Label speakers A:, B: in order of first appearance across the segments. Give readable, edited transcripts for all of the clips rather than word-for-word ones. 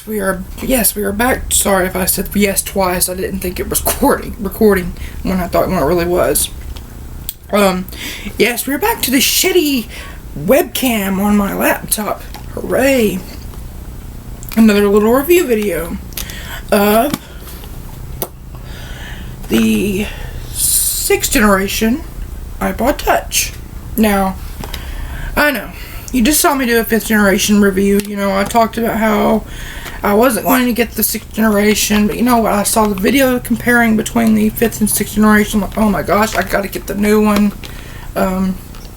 A: Yes, we are back. Sorry if I said yes twice. I didn't think it was recording when it really was. Yes, we're back to the shitty webcam on my laptop. Hooray! Another little review video of the 6th generation iPod Touch. Now, I know, you just saw me do a 5th generation review. You know, I talked about how I wasn't going to get the 6th generation, but you know what, I saw the video comparing between the 5th and 6th generation. I'm like, oh my gosh, I gotta get the new one.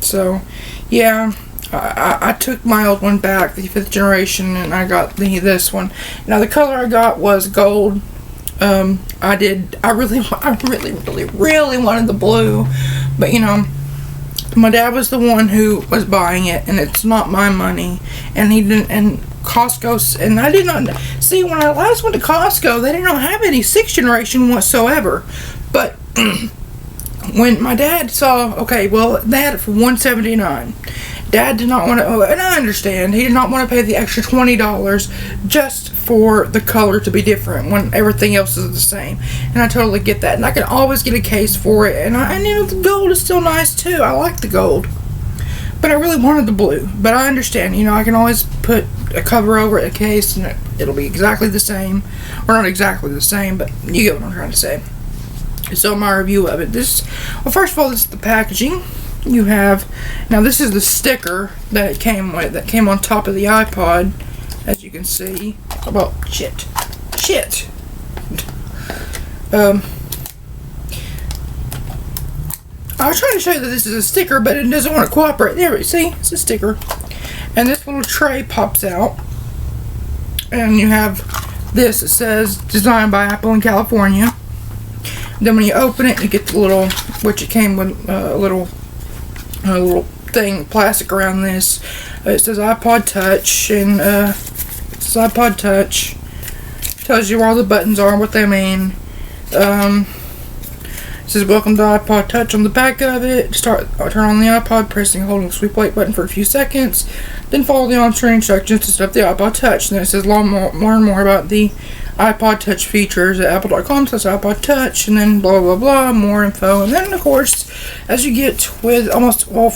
A: So, yeah, I took my old one back, the 5th generation, and I got this one. Now, the color I got was gold. I really wanted the blue, but you know, my dad was the one who was buying it, and it's not my money, and he didn't, and Costco, and I did not, see, when I last went to Costco, they did not have any 6th generation whatsoever, but when my dad saw, okay, well, they had it for $179. Dad did not want to, and I understand, he did not want to pay the extra $20 just for the color to be different when everything else is the same. And I totally get that. And I can always get a case for it. And you know, the gold is still nice too. I like the gold. But I really wanted the blue. But I understand, you know, I can always put a cover over a case and it'll be exactly the same. Or not exactly the same, but you get what I'm trying to say. So my review of it. Well, first of all, this is the packaging. You have, now this is the sticker that it came with, that came on top of the iPod, as you can see. Well, shit. I was trying to show you that this is a sticker, but it doesn't want to cooperate. There, see? It's a sticker. And this little tray pops out. And you have this. It says, designed by Apple in California. Then when you open it, you get the little, which it came with a little thing, plastic around this. It says iPod Touch, and it's iPod Touch. Tells you where all the buttons are and what they mean. It says welcome to iPod Touch on the back of it. Turn on the iPod, pressing and holding the sweep plate button for a few seconds. Then follow the on-screen instructions to set up the iPod Touch. And then it says learn more about the iPod Touch features at apple.com/iPod Touch, and then blah blah blah, more info. And then of course, as you get with first of all,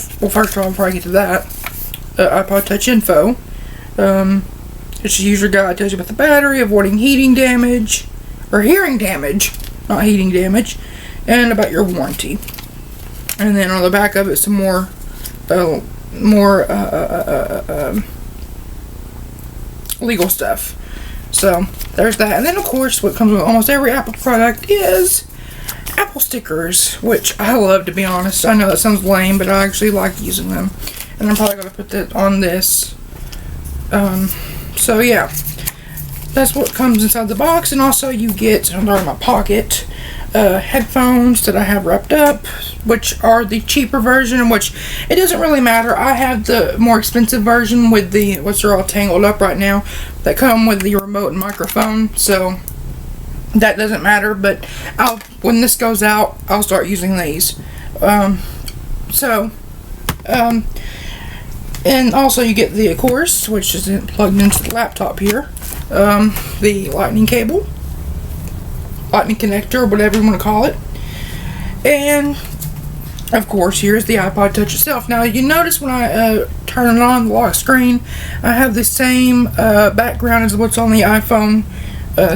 A: before I get to that, iPod Touch info, it's a user guide, tells you about the battery, avoiding heating damage, or hearing damage, not heating damage, and about your warranty. And then on the back of it, some more legal stuff. So there's that. And then of course, what comes with almost every Apple product is Apple stickers, which I love, to be honest. I know that sounds lame, but I actually like using them. And I'm probably going to put that on this. So yeah, that's what comes inside the box. And also you get, under my pocket, headphones that I have wrapped up, which are the cheaper version, which it doesn't really matter. I have the more expensive version with the, which are all tangled up right now, that come with the remote and microphone, so that doesn't matter. But when this goes out, I'll start using these. And also you get the, of course, which is plugged into the laptop here, the lightning cable, lightning connector, or whatever you want to call it. And of course, here's the iPod Touch itself. Now, you notice when I turn it on, the lock screen, I have the same background as what's on the iPhone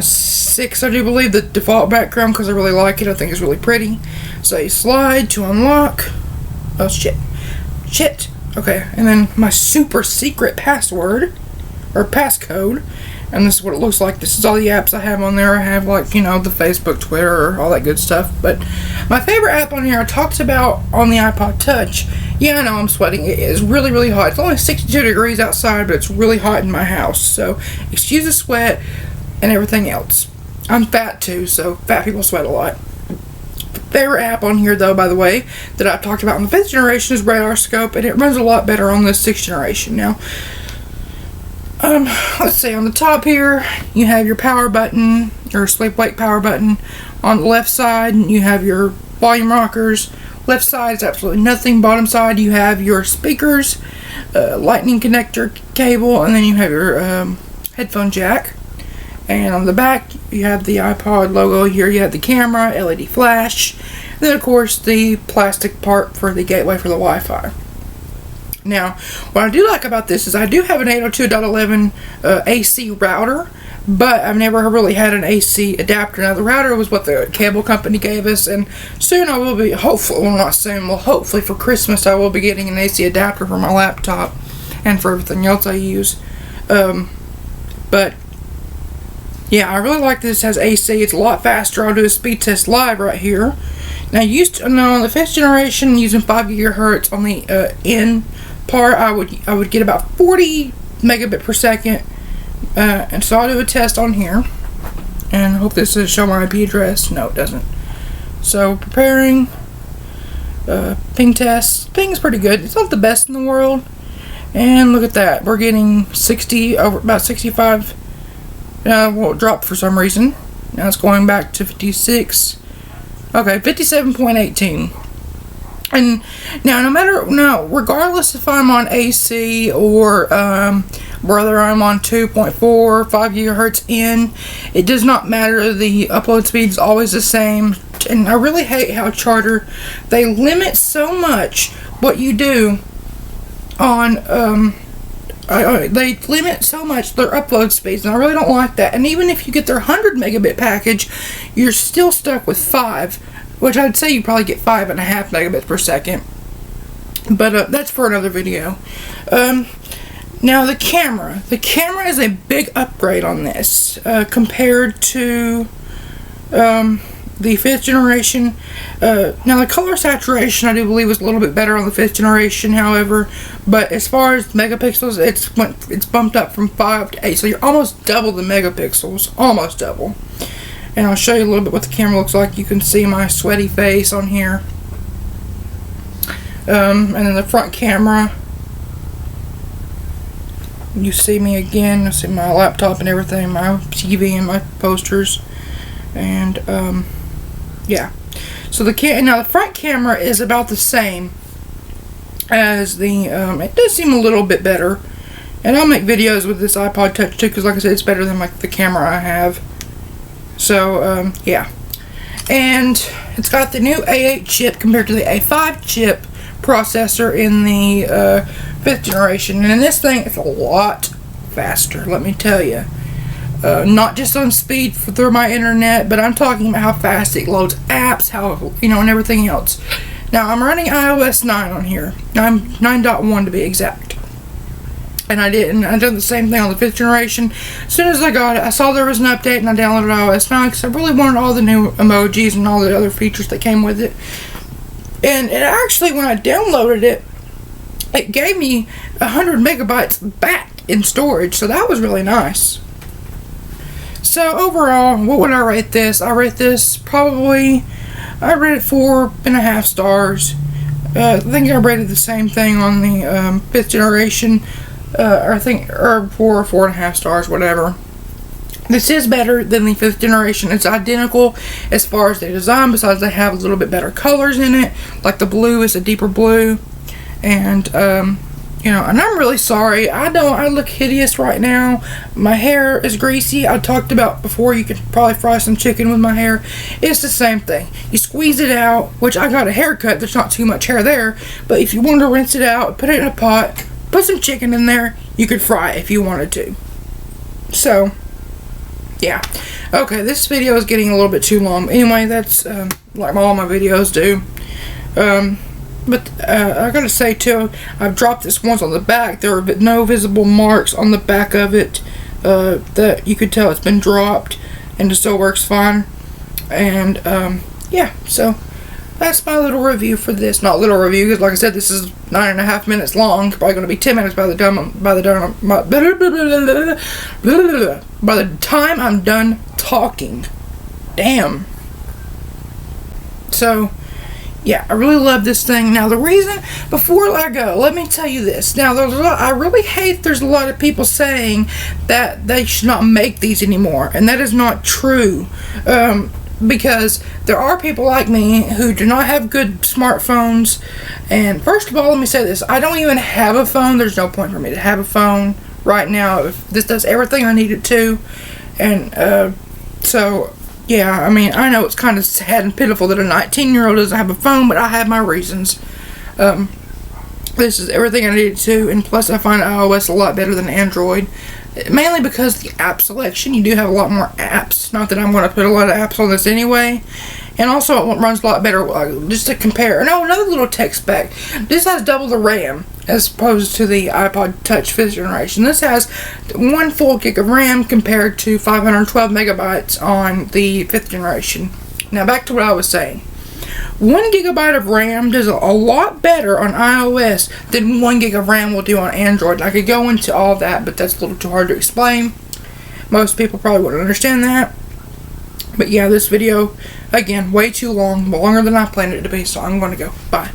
A: 6, I do believe, the default background, because I really like it. I think it's really pretty. So you slide to unlock. Oh, shit. Okay, and then my super secret password, or passcode. And this is what it looks like. This is all the apps I have on there. I have, like, you know, the Facebook, Twitter, all that good stuff. But my favorite app on here I talked about on the iPod Touch. Yeah, I know I'm sweating. It is really, really hot. It's only 62 degrees outside, but it's really hot in my house. So excuse the sweat and everything else. I'm fat too, so fat people sweat a lot. Favorite app on here, though, by the way, that I talked about on the 5th generation is Radar Scope, and it runs a lot better on the 6th generation. Now, let's see, on the top here, you have your power button, your sleep wake power button. On the left side, you have your volume rockers. Left side is absolutely nothing. Bottom side, you have your speakers, lightning connector cable, and then you have your headphone jack. And on the back, you have the iPod logo. Here you have the camera, LED flash, and then of course the plastic part for the gateway for the Wi-Fi. Now, what I do like about this is I do have an 802.11 AC router, but I've never really had an AC adapter. Now, the router was what the cable company gave us, and soon I will be, hopefully, well, not soon, well, hopefully for Christmas I will be getting an AC adapter for my laptop and for everything else I use. But yeah, I really like this. It has AC. It's a lot faster. I'll do a speed test live right here. Now, on the 5th generation, using 5 gigahertz on the N part, I would get about 40 megabit per second. And so I'll do a test on here, and I hope this will show my IP address. No, it doesn't. So preparing ping test. Ping's pretty good. It's not the best in the world. And look at that. We're getting 60 over about 65. Well, it dropped for some reason. Now it's going back to 56. Okay, 57.18. And now, regardless if I'm on AC or whether I'm on 2.4, 5 gigahertz in, it does not matter. The upload speed is always the same. And I really hate how Charter, they limit so much what you do on, they limit so much their upload speeds, and I really don't like that. And even if you get their 100 megabit package, you're still stuck with 5, which I'd say you probably get 5.5 megabits per second. But that's for another video. Now the camera. The camera is a big upgrade on this compared to the 5th generation. Now the color saturation I do believe was a little bit better on the 5th generation, however, but as far as megapixels, it's bumped up from 5 to 8, so you're almost double the megapixels, almost double. And I'll show you a little bit what the camera looks like. You can see my sweaty face on here. And then the front camera, you see me again. You see my laptop and everything, my TV and my posters. And yeah. So now the front camera is about the same as the it does seem a little bit better. And I'll make videos with this iPod Touch too, because like I said, it's better than like the camera I have. So yeah. And it's got the new A8 chip compared to the A5 chip processor in the 5th generation. And in this thing, it's a lot faster, let me tell you. Not just on speed through my internet, but I'm talking about how fast it loads apps, how, and everything else. Now, I'm running iOS 9 on here. I'm 9.1 to be exact. And I done the same thing on the 5th generation. As soon as I got it, I saw there was an update, and I downloaded iOS 9 because I really wanted all the new emojis and all the other features that came with it. And it actually, when I downloaded it, it gave me 100 megabytes back in storage, so that was really nice. So overall, what would I rate this? I rate this probably, I rate it 4.5 stars. I think I rated the same thing on the 5th generation. Or 4 or 4.5 stars, whatever. This is better than the 5th generation. It's identical as far as the design, besides they have a little bit better colors in it. Like the blue is a deeper blue. And, and I'm really sorry. I look hideous right now. My hair is greasy. I talked about before, you could probably fry some chicken with my hair. It's the same thing. You squeeze it out, which I got a haircut. There's not too much hair there. But if you wanted to rinse it out, put it in a pot, put some chicken in there, you could fry it if you wanted to. So, yeah. Okay, this video is getting a little bit too long. Anyway, that's like all my videos do. But I gotta say too, I've dropped this once on the back. There are no visible marks on the back of it that you could tell it's been dropped, and it still works fine. And yeah, so that's my little review for this. Not little review, because like I said, this is 9.5 minutes long. Probably going to be 10 minutes by the time I'm done talking. Damn. So, yeah, I really love this thing. Now, the reason, before I go, let me tell you this. Now, I really hate there's a lot of people saying that they should not make these anymore, and that is not true. Because there are people like me who do not have good smartphones. And first of all, let me say this. I don't even have a phone. There's no point for me to have a phone right now. This does everything I need it to. And so yeah, I mean, I know it's kind of sad and pitiful that a 19-year-old doesn't have a phone, but I have my reasons. This is everything I needed to, and plus I find iOS a lot better than Android. Mainly because the app selection, you do have a lot more apps. Not that I'm going to put a lot of apps on this anyway. And also it runs a lot better, just to compare. No, another little tech spec. This has double the RAM as opposed to the iPod Touch 5th generation. This has 1 full gig of RAM compared to 512 megabytes on the 5th generation. Now back to what I was saying. 1 gigabyte of RAM does a lot better on iOS than 1 gig of RAM will do on Android. I could go into all that, but that's a little too hard to explain. Most people probably wouldn't understand that. But yeah, this video, again, way too long, longer than I planned it to be, so I'm going to go. Bye.